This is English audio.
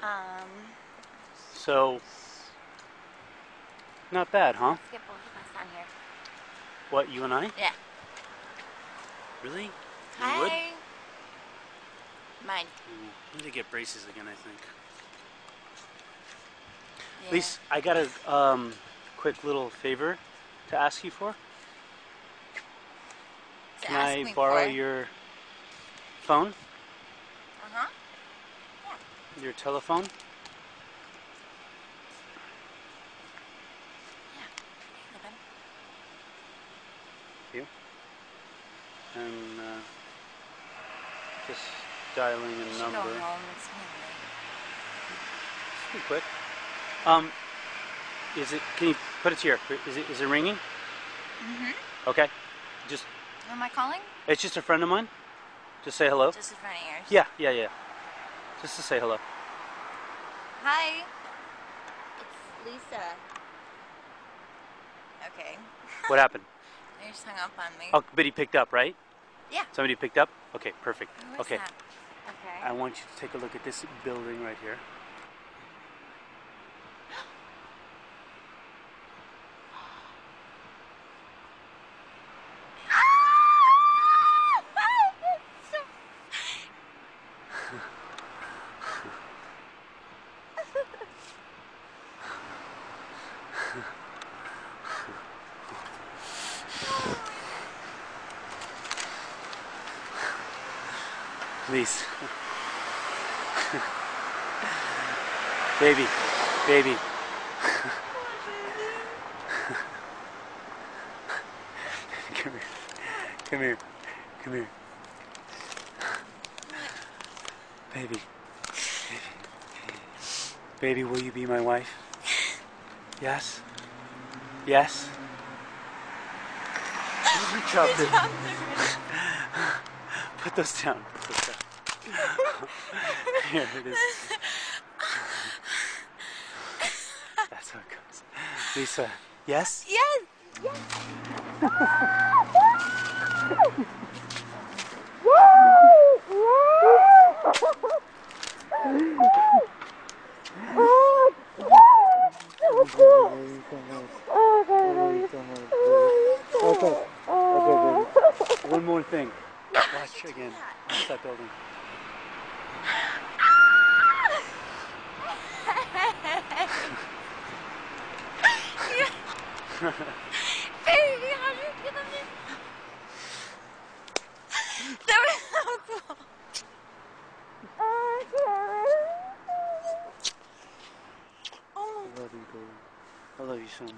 Um, So, not bad, huh? let's get both of us on here. What, you and I? Yeah. Really? You Hi. would? Mine. I need to get braces again, I think. Yeah. At least I got a quick little favor to ask you for. To Can ask I me borrow for? your phone? Uh-huh. Your telephone? Yeah. You? And just dialing You a should number. go home. It's kind of late. Just be quick. Is it? Can you put it to your? Is it ringing? Mm-hmm. Okay. Just. Who am I calling? It's just a friend of mine. Just say hello. Just a friend of yours. Yeah. Just to say hello. Hi. It's Lisa. Okay. What happened? They just hung up on me. Oh, but he picked up, right? Yeah. Somebody picked up? Okay, perfect. Who is Okay. that? Okay. I want you to take a look at this building right here. Please. Baby. Come here. Baby. Baby, will you be my wife? Yes? Yes? Drop it. Put those down. Here it is. That's how it goes. Lisa, yes? Yes. Okay, baby. One more thing. Watch again. Watch that building. Baby, how did you get them in? That was so cool. I love you, baby. I love you so much.